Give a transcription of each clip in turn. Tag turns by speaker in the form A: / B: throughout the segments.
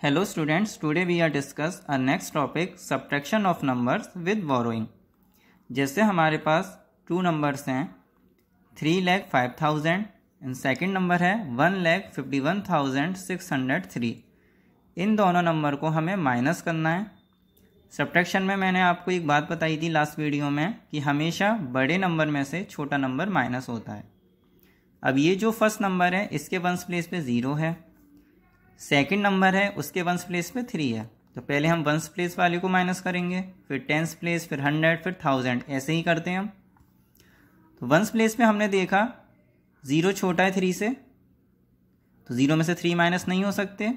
A: Hello students, today we are discuss our next topic subtraction of numbers with borrowing। जैसे हमारे पास 2 numbers हैं 3,05,000 and second number है 1,51,603। इन दोनों number को हमें माइनस करना है। सब्ट्रैक्शन में मैंने आपको एक बात बताई थी लास्ट वीडियो में कि हमेशा बड़े नंबर में से छोटा नंबर माइनस होता है। अब ये जो फर्स्ट नंबर है इसके वंस प्लेस पे 0 है, सेकंड नंबर है उसके वंस प्लेस पे 3 है। तो पहले हम वंस प्लेस वाले को माइनस करेंगे, फिर टेंस प्लेस, फिर 100, फिर 1000, ऐसे ही करते हैं हम। तो वंस प्लेस पे हमने देखा 0 छोटा है 3 से, तो 0 में से 3 माइनस नहीं हो सकते।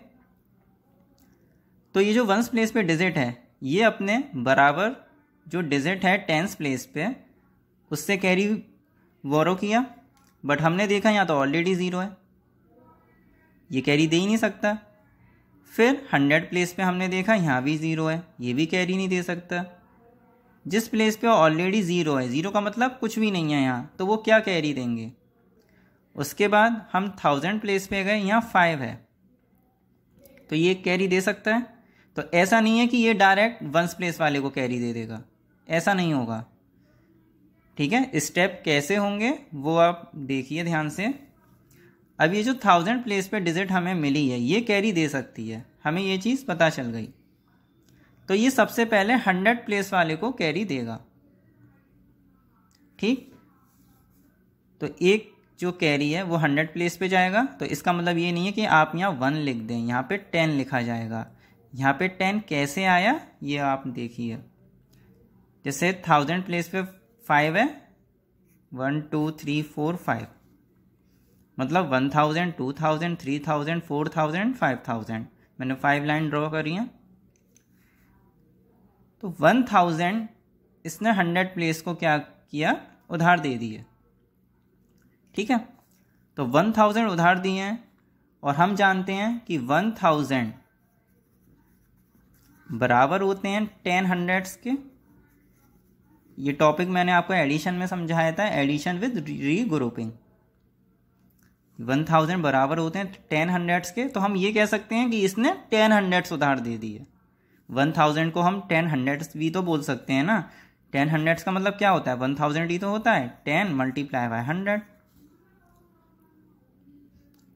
A: तो ये जो वंस प्लेस पे डिजिट है ये अपने बराबर जो डिजिट है टेंस प्लेस पे उससे कैरी बोरो किया, बट हमने देखा यहाँ तो ऑलरेडी 0 है, ये कैरी दे ही नहीं सकता। फिर 100 प्लेस पे हमने देखा यहाँ भी 0 है, ये भी कैरी नहीं दे सकता। जिस प्लेस पे ऑलरेडी 0 है, 0 का मतलब कुछ भी नहीं है यहाँ, तो वो क्या कैरी देंगे। उसके बाद हम 1000 प्लेस पे गए, यहाँ 5 है, तो ये कैरी दे सकता है। तो ऐसा नहीं है कि ये डायरेक्ट वंस प्लेस वाले को कैरी दे देगा, ऐसा नहीं होगा। ठीक है, स्टेप कैसे होंगे वो आप देखिए ध्यान से। अब ये जो 1000 प्लेस पे डिजिट हमें मिली है ये कैरी दे सकती है, हमें ये चीज़ पता चल गई। तो ये सबसे पहले 100 प्लेस वाले को कैरी देगा। ठीक, तो एक जो कैरी है वो 100 प्लेस पे जाएगा। तो इसका मतलब ये नहीं है कि आप यहाँ 1 लिख दें, यहाँ पे 10 लिखा जाएगा। यहाँ पे 10 कैसे आया ये आप देखिए। जैसे 1000 प्लेस पे 5 है, 1 2 3 4 5, मतलब 1000, 2000, 3000, 4000, 5000। मैंने 5 लाइन ड्रॉ करी है। तो 1000 इसने 100 प्लेस को क्या किया, उधार दे दिए। ठीक है, तो 1000 उधार दिए हैं और हम जानते हैं कि 1000 बराबर होते हैं 10 हंड्रेड्स के। ये टॉपिक मैंने आपको एडिशन में समझाया था, एडिशन विद रीग्रुपिंग। 1000 बराबर होते हैं 10 हंड्रेड्स के, तो हम ये कह सकते हैं कि इसने 10 हंड्रेड्स उधार दे दिए। 1000 को हम 10 हंड्रेड्स भी तो बोल सकते हैं ना। 10 हंड्रेड्स का मतलब क्या होता है, 1000 ही तो होता है, 10 मल्टीप्लाई बाय 100।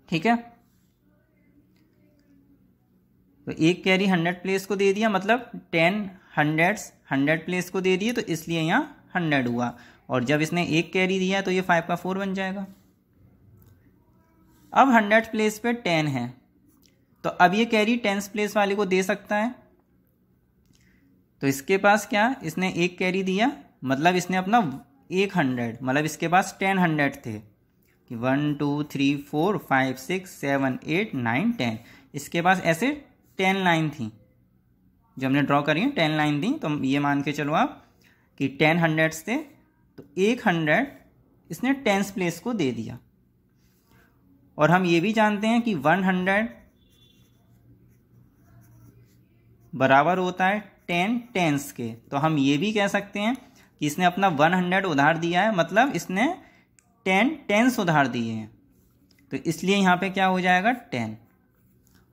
A: ठीक है, तो एक कैरी 100 प्लेस को दे दिया, मतलब 10 हंड्रेड्स 100 प्लेस को दे दिए, तो इसलिए यहाँ 100 हुआ। और जब इसने एक कैरी दिया तो ये 5 का 4 बन जाएगा। अब 100 प्लेस पे 10 है, तो अब ये कैरी 10 प्लेस वाले को दे सकता है। तो इसके पास क्या, इसने एक कैरी दिया, मतलब इसने अपना 100, मतलब इसके पास 10 हंड्रेड थे कि 1 2 3 4 5 6 7 8 9 10। इसके पास ऐसे 10 लाइन थी जो हमने ड्रॉ करी है, 10 लाइन थी। तो ये मान के चलो आप कि 10 हंड्रेड्स थे, तो 100 इसने 10 प्लेस को दे दिया। और हम ये भी जानते हैं कि 100 बराबर होता है 10 टेंस के। तो हम ये भी कह सकते हैं कि इसने अपना 100 उधार दिया है, मतलब इसने 10 टेंस उधार दिए हैं। तो इसलिए यहाँ पे क्या हो जाएगा 10,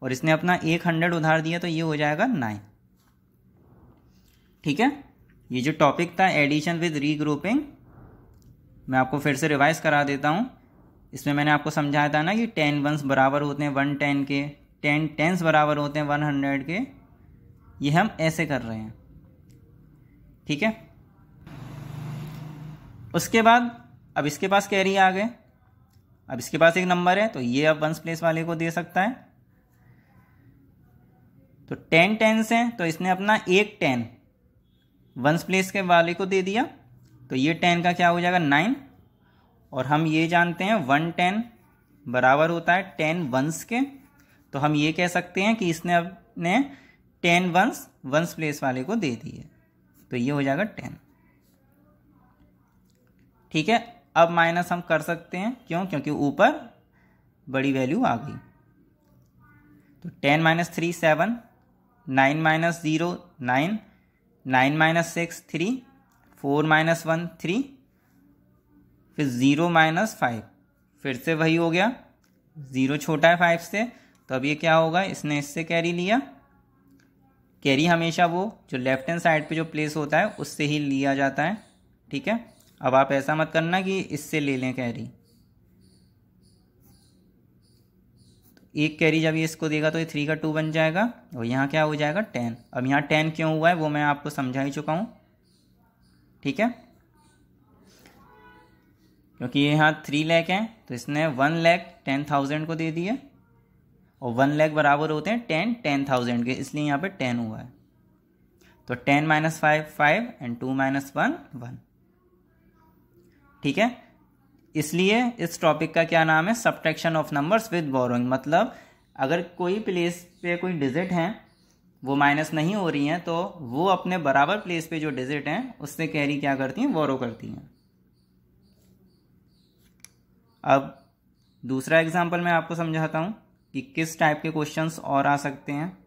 A: और इसने अपना 100 उधार दिया, तो ये हो जाएगा 9। ठीक है, ये जो टॉपिक था एडिशन विद रीग्रुपिंग, मैं आपको फिर से रिवाइज करा देता हूँ। इसमें मैंने आपको समझाया था ना कि 10 वंस बराबर होते हैं 110 के, 10 टेंस बराबर होते हैं 100 के। ये हम ऐसे कर रहे हैं। ठीक है, उसके बाद अब इसके पास कैरी आ गए। अब इसके पास एक नंबर है, तो ये अब वंस प्लेस वाले को दे सकता है। तो 10 टेंस हैं, तो इसने अपना एक 10 वंस प्लेस के वाले को दे दिया, तो ये 10 का क्या हो जाएगा 9। और हम ये जानते हैं 110 बराबर होता है 10 वंस के, तो हम ये कह सकते हैं कि इसने अपने 10 वंस प्लेस वाले को दे दिए, तो ये हो जाएगा 10। ठीक है, अब माइनस हम कर सकते हैं, क्यों, क्योंकि ऊपर बड़ी वैल्यू आ गई। तो 10 माइनस 3 7, 9 माइनस 0 9, 9 माइनस 6 3, 4 माइनस 1 3, फिर 0 माइनस 5, फिर से वही हो गया, 0 छोटा है 5 से, तो अब ये क्या होगा, इसने इससे कैरी लिया। कैरी हमेशा वो जो लेफ्ट हैंड साइड पे जो प्लेस होता है उससे ही लिया जाता है, ठीक है। अब आप ऐसा मत करना कि इससे ले लें कैरी। एक कैरी जब ये इसको देगा तो ये 3 का 2 बन जाएगा और यहाँ क्या हो जाएगा 10। अब यहाँ 10 क्यों हुआ है वो मैं आपको समझा ही चुका हूँ, ठीक है। क्योंकि ये यहाँ 3 लाख हैं तो इसने 1,10,000 को दे दिया और 1 लाख बराबर होते हैं 10,000 के, इसलिए यहाँ पे 10 हुआ है। तो 10 - 5 5 एंड 2 - 1 1, ठीक है। इसलिए इस टॉपिक का क्या नाम है, subtraction of numbers with borrowing. मतलब अगर कोई प्लेस पे कोई डिजिट हैं वो माइनस नहीं हो रही हैं तो वो अपने बराबर प्लेस पे जो डिजिट हैं उससे कैरी क्या करती हैं, बोरो करती हैं। अब दूसरा एग्जांपल मैं आपको समझाता हूं कि किस टाइप के क्वेश्चंस और आ सकते हैं।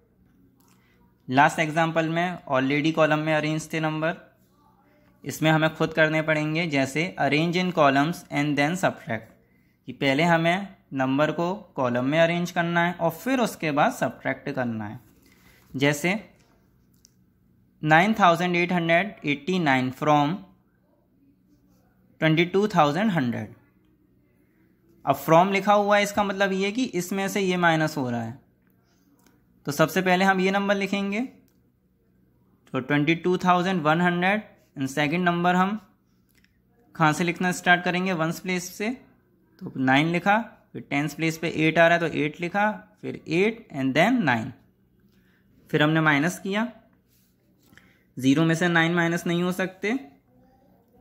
A: लास्ट एग्जांपल में ऑलरेडी कॉलम में अरेंज थे नंबर, इसमें हमें खुद करने पड़ेंगे, जैसे arrange in columns and then subtract, कि पहले हमें नंबर को कॉलम में अरेंज करना है और फिर उसके बाद सब्ट्रैक्ट करना है। जैसे 9,889 फ्रॉम 22,100। अब फ्रॉम लिखा हुआ है, इसका मतलब ये है कि इसमें से ये माइनस हो रहा है। तो सबसे पहले हम ये नंबर लिखेंगे, तो 22,100 एंड सेकेंड नंबर हम कहाँ से लिखना स्टार्ट करेंगे, वंस प्लेस से। तो 9 लिखा, फिर टेंस प्लेस पे 8 आ रहा है तो 8 लिखा, फिर 8 एंड देन 9। फिर हमने माइनस किया, 0 में से 9 माइनस नहीं हो सकते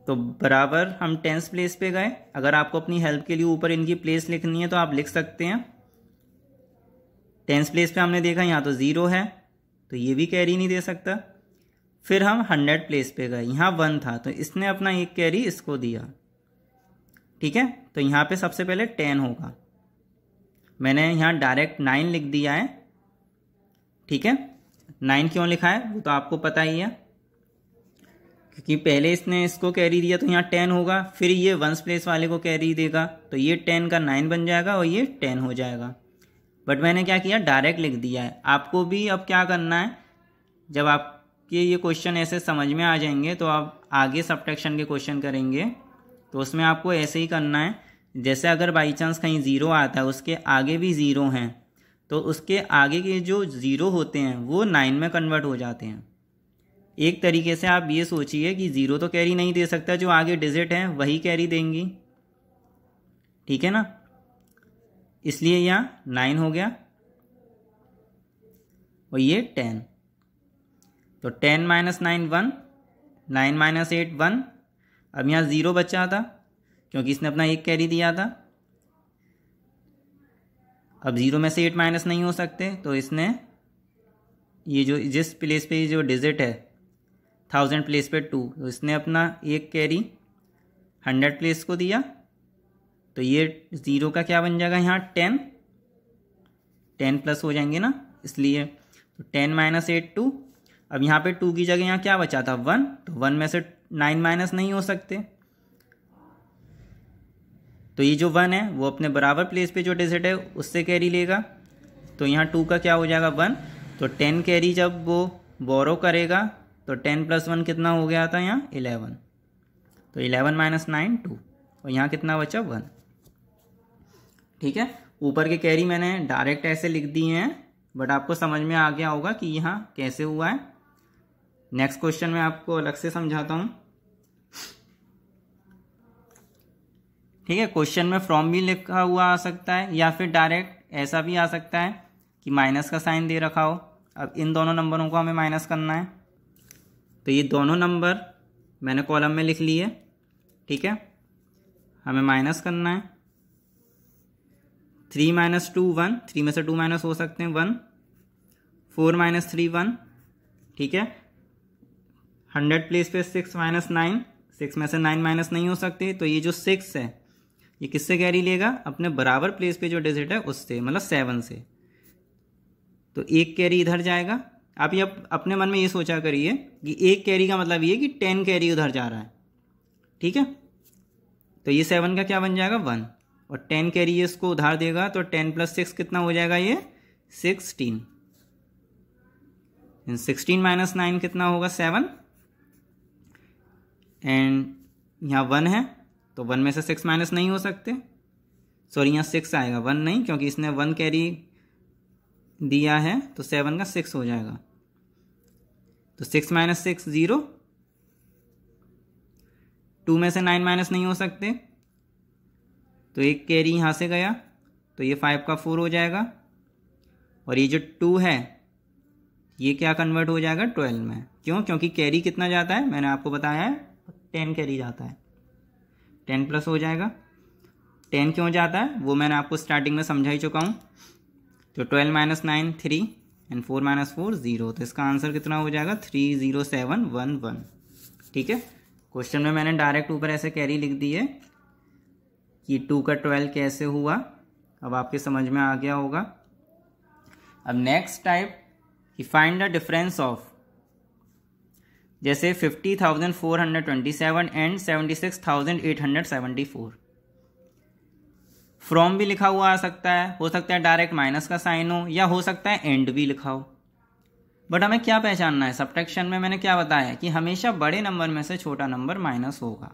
A: तो बराबर हम टेंस प्लेस पे गए। अगर आपको अपनी हेल्प के लिए ऊपर इनकी प्लेस लिखनी है तो आप लिख सकते हैं। टेंस प्लेस पे हमने देखा यहाँ तो 0 है तो ये भी कैरी नहीं दे सकता। फिर हम 100 प्लेस पे गए, यहाँ 1 था तो इसने अपना एक कैरी इसको दिया, ठीक है। तो यहाँ पे सबसे पहले 10 होगा, मैंने यहाँ डायरेक्ट 9 लिख दिया है, ठीक है। 9 क्यों लिखा है वो तो आपको पता ही है, क्योंकि पहले इसने इसको कैरी दिया तो यहाँ 10 होगा, फिर ये वंस प्लेस वाले को कैरी देगा तो ये 10 का 9 बन जाएगा और ये 10 हो जाएगा। बट मैंने क्या किया, डायरेक्ट लिख दिया है। आपको भी अब क्या करना है, जब आपके ये क्वेश्चन ऐसे समझ में आ जाएंगे तो आप आगे सब्ट्रैक्शन के क्वेश्चन करेंगे तो उसमें आपको ऐसे ही करना है। जैसे अगर बाई चांस कहीं 0 आता है, उसके आगे भी 0 हैं तो उसके आगे के जो 0 होते हैं वो 9 में कन्वर्ट हो जाते हैं। एक तरीके से आप ये सोचिए कि 0 तो कैरी नहीं दे सकता, जो आगे डिजिट हैं वही कैरी देंगी, ठीक है ना। इसलिए यहाँ 9 हो गया और ये 10। तो 10 - 9 1, 9 - 8 1। अब यहाँ 0 बचा था क्योंकि इसने अपना एक कैरी दिया था। अब 0 में से 8 माइनस नहीं हो सकते तो इसने ये जो जिस प्लेस पे जो डिजिट है 1000 प्लेस पे 2, तो इसने अपना एक कैरी 100 प्लेस को दिया। तो ये 0 का क्या बन जाएगा, यहाँ 10 प्लस हो जाएंगे ना, इसलिए तो 10 - 8 2। अब यहाँ पे 2 की जगह यहाँ क्या बचा था 1, तो 1 में से 9 माइनस नहीं हो सकते तो ये जो 1 है वो अपने बराबर प्लेस पे जो डिजिट है उससे कैरी लेगा। तो यहाँ 2 का क्या हो जाएगा 1, तो 10 कैरी जब वो बोरो करेगा तो 10 + 1 कितना हो गया था यहाँ 11। तो 11 - 9 2 और यहाँ कितना बचा 1, ठीक है। ऊपर के कैरी मैंने डायरेक्ट ऐसे लिख दिए हैं बट आपको समझ में आ गया होगा कि यहाँ कैसे हुआ है। नेक्स्ट क्वेश्चन में आपको अलग से समझाता हूँ, ठीक है। क्वेश्चन में फ्रॉम भी लिखा हुआ आ सकता है या फिर डायरेक्ट ऐसा भी आ सकता है कि माइनस का साइन दे रखा हो। अब इन दोनों नंबरों को हमें माइनस करना है तो ये दोनों नंबर मैंने कॉलम में लिख लिए, ठीक है। हमें माइनस करना है। 3 - 2 1, 3 में से 2 माइनस हो सकते हैं 1। 4 - 3 1, ठीक है। 100 प्लेस पे 6 - 9, 6 में से 9 माइनस नहीं हो सकते तो ये जो 6 है ये किससे कैरी लेगा, अपने बराबर प्लेस पे जो डिजिट है उससे, मतलब 7 से। तो एक कैरी इधर जाएगा। आप ये अपने मन में ये सोचा करिए कि एक कैरी का मतलब ये कि 10 कैरी उधर जा रहा है, ठीक है। तो ये 7 का क्या बन जाएगा 1 और 10 कैरी ये इसको उधार देगा तो 10 + 6 कितना हो जाएगा, ये 16। 16 माइनस 9 कितना होगा 7, एंड यहाँ 1 है तो 1 में से 6 माइनस नहीं हो सकते, सॉरी यहाँ 6 आएगा 1 नहीं, क्योंकि इसने 1 कैरी दिया है तो 7 का 6 हो जाएगा। तो 6 माइनस 6 0, 2 में से 9 माइनस नहीं हो सकते, तो एक कैरी यहाँ से गया तो ये 5 का 4 हो जाएगा, और ये जो 2 है ये क्या कन्वर्ट हो जाएगा 12 में। क्यों? क्योंकि कैरी कितना जाता है, मैंने आपको बताया है 10 कैरी जाता है, 10 प्लस हो जाएगा। 10 क्यों जाता है वो मैंने आपको स्टार्टिंग में समझा ही चुका हूँ। तो 12 माइनस 9 3 एंड 4 माइनस 4 0, तो इसका आंसर कितना हो जाएगा 30711। ठीक है, क्वेश्चन में मैंने डायरेक्ट ऊपर ऐसे कैरी लिख दी है कि 2 का 12 कैसे हुआ, अब आपके समझ में आ गया होगा। अब नेक्स्ट टाइप कि फाइंड द डिफरेंस ऑफ, जैसे 50,427 एंड 76,874। फ्रॉम भी लिखा हुआ आ सकता है, हो सकता है डायरेक्ट माइनस का साइन हो, या हो सकता है एंड भी लिखा हो। बट हमें क्या पहचानना है, सब्ट्रैक्शन में मैंने क्या बताया कि हमेशा बड़े नंबर में से छोटा नंबर माइनस होगा।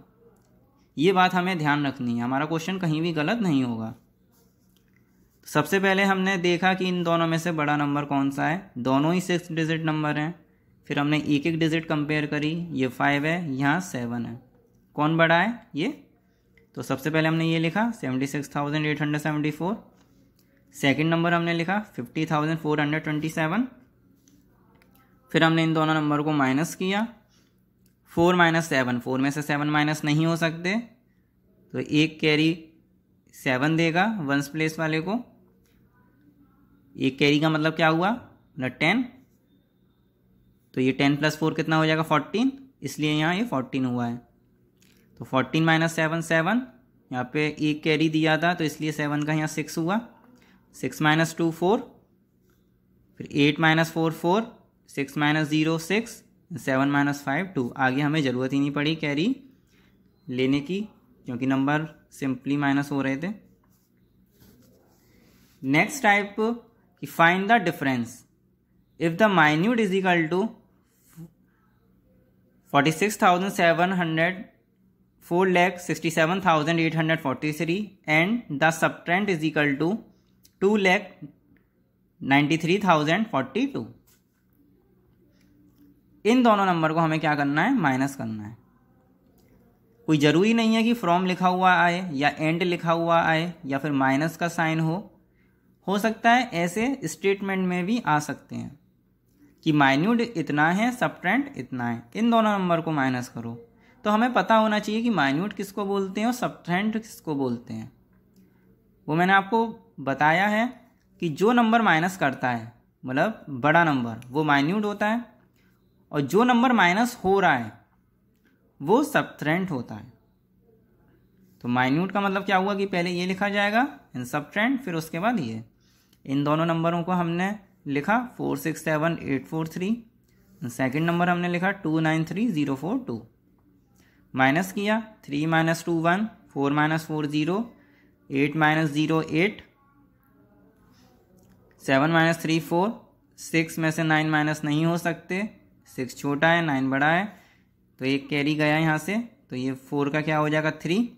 A: ये बात हमें ध्यान रखनी है, हमारा क्वेश्चन कहीं भी गलत नहीं होगा। सबसे पहले हमने देखा कि इन दोनों में से बड़ा नंबर कौन सा है, दोनों ही 6 डिजिट नंबर हैं। फिर हमने एक एक डिजिट कंपेयर करी, ये 5 है, यहाँ 7 है, कौन बड़ा है ये। तो सबसे पहले हमने ये लिखा 76,874, सेकंड नंबर हमने लिखा 50,427। फिर हमने इन दोनों नंबर को माइनस किया, 4 माइनस 7, 4 में से 7 माइनस नहीं हो सकते, तो एक कैरी 7 देगा वंस प्लेस वाले को। एक कैरी का मतलब क्या हुआ ना 10, तो ये 10 प्लस 4 कितना हो जाएगा 14, इसलिए यहाँ ये 14 हुआ है। तो 14 माइनस 7 7, यहाँ पे एक कैरी दिया था तो इसलिए 7 का यहाँ 6 हुआ। 6 माइनस 2 4, फिर 8 माइनस 4 4, 6 माइनस 0 6, 7 माइनस 5 2। आगे हमें ज़रूरत ही नहीं पड़ी कैरी लेने की, क्योंकि नंबर सिंपली माइनस हो रहे थे। नेक्स्ट टाइप कि find the difference if the minuend is equal to 46,700 4,67,843 and the subtrahend is equal to 2,93,042। इन दोनों नंबर को हमें क्या करना है, माइनस करना है। कोई ज़रूरी नहीं है कि फ्रॉम लिखा हुआ आए या एंड लिखा हुआ आए या फिर माइनस का साइन हो सकता है ऐसे स्टेटमेंट में भी आ सकते हैं कि माइन्यूट इतना है सबट्रेंड इतना है, इन दोनों नंबर को माइनस करो। तो हमें पता होना चाहिए कि माइन्यूट किसको बोलते हैं और सबट्रेंड किसको बोलते हैं। वो मैंने आपको बताया है कि जो नंबर माइनस करता है मतलब बड़ा नंबर वो माइन्यूट होता है, और जो नंबर माइनस हो रहा है वो सबट्रेंड होता है। तो माइन्यूट का मतलब क्या हुआ कि पहले ये लिखा जाएगा इन सबट्रेंड, फिर उसके बाद ये। इन दोनों नंबरों को हमने लिखा 467,843, सेकंड नंबर हमने लिखा 293,042। माइनस किया 3 माइनस 2 1, 4 माइनस 4 0, 8 माइनस 0 8, 7 माइनस 3 4, 6 में से 9 माइनस नहीं हो सकते, 6 छोटा है 9 बड़ा है, तो एक कैरी गया यहाँ से, तो ये 4 का क्या हो जाएगा 3,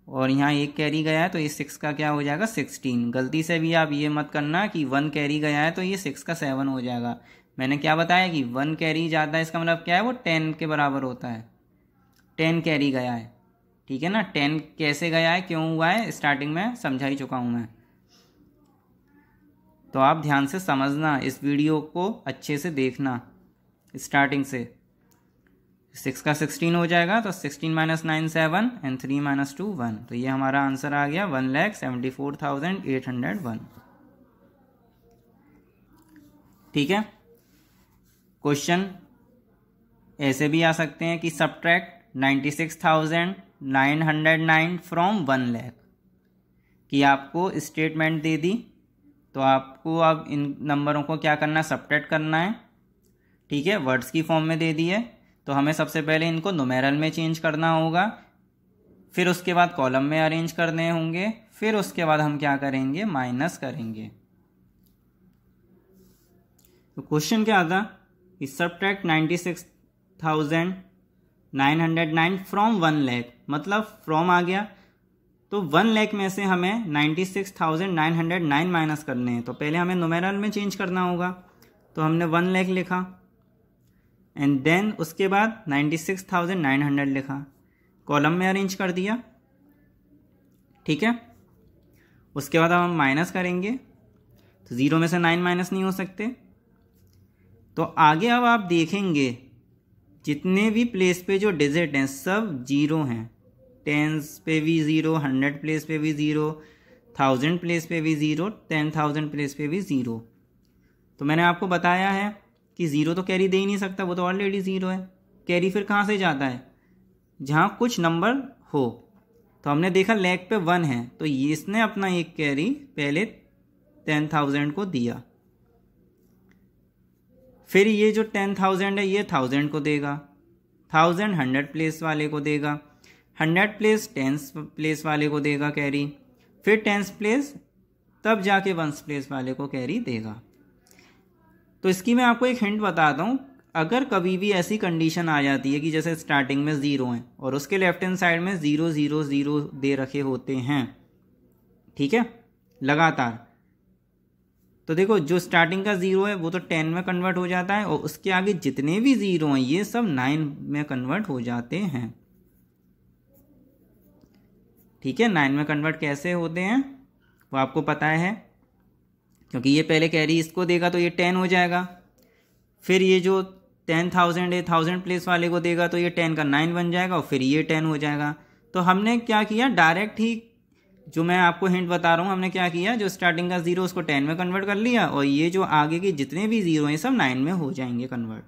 A: और यहाँ एक कैरी गया है तो ये 6 का क्या हो जाएगा 16। गलती से भी आप ये मत करना कि 1 कैरी गया है तो ये 6 का 7 हो जाएगा। मैंने क्या बताया कि 1 कैरी जाता है, इसका मतलब क्या है वो 10 के बराबर होता है। 10 कैरी गया है, ठीक है ना। 10 कैसे गया है, क्यों हुआ है, स्टार्टिंग में समझा ही चुका हूँ मैं। तो आप ध्यान से समझना, इस वीडियो को अच्छे से देखना स्टार्टिंग से। 6 का 16 हो जाएगा, तो 16 माइनस 9 7 एंड 3 माइनस 2 1, तो ये हमारा आंसर आ गया 1,74,801। ठीक है। क्वेश्चन ऐसे भी आ सकते हैं कि सब्ट्रैक्ट 96,909 फ्रॉम 1 लाख, कि आपको स्टेटमेंट दे दी तो आपको अब इन नंबरों को क्या करना है, सब्ट्रैक्ट करना है। ठीक है, वर्ड्स की फॉर्म में दे दी है तो हमें सबसे पहले इनको न्यूमेरल में चेंज करना होगा, फिर उसके बाद कॉलम में अरेंज करने होंगे, फिर उसके बाद हम क्या करेंगे, माइनस करेंगे। तो क्वेश्चन क्या था कि सब्ट्रैक्ट 96,909 फ्रॉम 1 लाख, मतलब फ्रॉम आ गया तो 1 लाख में से हमें 96,909 माइनस करने हैं। तो पहले हमें न्यूमेरल में चेंज करना होगा, तो हमने 1 लाख लिखा एंड देन उसके बाद 96,900 लिखा, कॉलम में अरेंज कर दिया। ठीक है, उसके बाद हम माइनस करेंगे तो 0 में से 9 माइनस नहीं हो सकते। तो आगे अब आप देखेंगे जितने भी प्लेस पे जो डिजिट हैं सब जीरो हैं। 10s पे भी 0, 100 प्लेस पे भी 0, 1000 प्लेस पे भी 0, 10,000 प्लेस पे भी 0। तो मैंने आपको बताया है कि 0 तो कैरी दे ही नहीं सकता, वो तो ऑलरेडी 0 है। कैरी फिर कहाँ से जाता है, जहाँ कुछ नंबर हो। तो हमने देखा लेग पे 1 है, तो इसने अपना एक कैरी पहले 10,000 को दिया, फिर ये जो 10,000 है ये 1000 को देगा, 1000 100 प्लेस वाले को देगा, 100 प्लेस 10 प्लेस वाले को देगा कैरी, फिर 10 प्लेस तब जाके 1 प्लेस वाले को कैरी देगा। तो इसकी मैं आपको एक हिंट बताता हूँ। अगर कभी भी ऐसी कंडीशन आ जाती है कि जैसे स्टार्टिंग में 0 है और उसके लेफ्ट हैंड साइड में 0 0 0 दे रखे होते हैं, ठीक है, लगातार, तो देखो जो स्टार्टिंग का 0 है वो तो 10 में कन्वर्ट हो जाता है और उसके आगे जितने भी 0 हैं ये सब 9 में कन्वर्ट हो जाते हैं। ठीक है, 9 में कन्वर्ट कैसे होते हैं वो आपको पता है, क्योंकि ये पहले कैरी इसको देगा तो ये 10 हो जाएगा, फिर ये जो 10,000 है 1000 प्लेस वाले को देगा तो ये 10 का 9 बन जाएगा और फिर ये 10 हो जाएगा। तो हमने क्या किया, डायरेक्ट ही जो मैं आपको हिंट बता रहा हूँ, हमने क्या किया, जो स्टार्टिंग का 0 उसको 10 में कन्वर्ट कर लिया और ये जो आगे के जितने भी 0 हैं सब 9 में हो जाएंगे कन्वर्ट।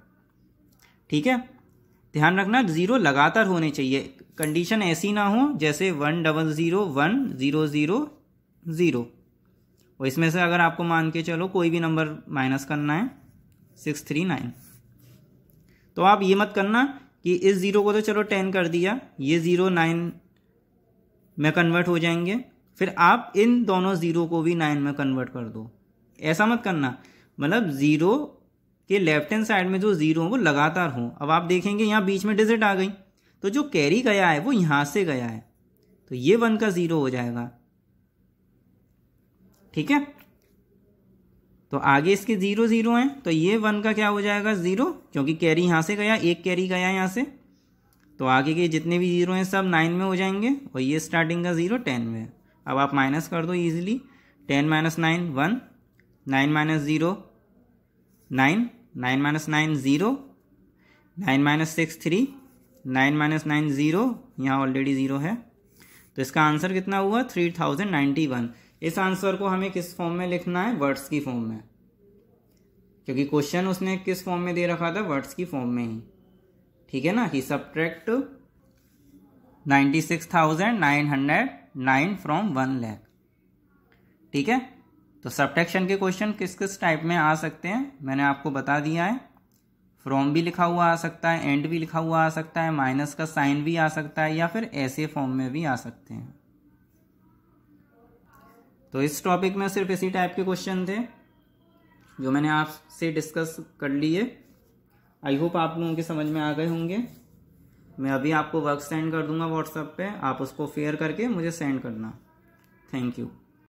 A: ठीक है, ध्यान रखना 0 लगातार होने चाहिए, कंडीशन ऐसी ना हो जैसे 1 0 0 1 0 0 0, और इसमें से अगर आपको मान के चलो कोई भी नंबर माइनस करना है 639, तो आप ये मत करना कि इस 0 को तो चलो 10 कर दिया, ये 0 9 में कन्वर्ट हो जाएंगे, फिर आप इन दोनों 0 को भी 9 में कन्वर्ट कर दो। ऐसा मत करना, मतलब 0 के लेफ्ट हैंड साइड में जो 0 हो वो लगातार हो। अब आप देखेंगे यहाँ बीच में डिजिट आ गई, तो जो कैरी गया है वो यहां से गया है, तो ये 1 का 0 हो जाएगा। ठीक है, तो आगे इसके 0 0 हैं तो ये 1 का क्या हो जाएगा 0, क्योंकि कैरी यहां से गया, एक कैरी गया यहां से, तो आगे के जितने भी 0 हैं सब 9 में हो जाएंगे और ये स्टार्टिंग का 0 10 में है। अब आप माइनस कर दो easily, 10 minus 9 1, 9 minus 0 9, 9 minus 9 0, 9 minus 6 3, 9 minus 9 0, यहाँ ऑलरेडी 0 है, तो इसका आंसर कितना हुआ 3091। इस आंसर को हमें किस फॉर्म में लिखना है, वर्ड्स की फॉर्म में, क्योंकि क्वेश्चन उसने किस फॉर्म में दे रखा था, वर्ड्स की फॉर्म में ही। ठीक है ना, कि सब्ट्रैक्ट 96,909 फ्रॉम 1 लाख। ठीक है, तो सब्ट्रैक्शन के क्वेश्चन किस किस टाइप में आ सकते हैं मैंने आपको बता दिया है। फ्रॉम भी लिखा हुआ आ सकता है, एंड भी लिखा हुआ आ सकता है, माइनस का साइन भी आ सकता है, या फिर ऐसे फॉर्म में भी आ सकते हैं। तो इस टॉपिक में सिर्फ इसी टाइप के क्वेश्चन थे जो मैंने आपसे डिस्कस कर लिए। आई होप आप लोगों के समझ में आ गए होंगे। मैं अभी आपको वर्क सेंड कर दूंगा व्हाट्सएप पे, आप उसको फेयर करके मुझे सेंड करना। Thank you.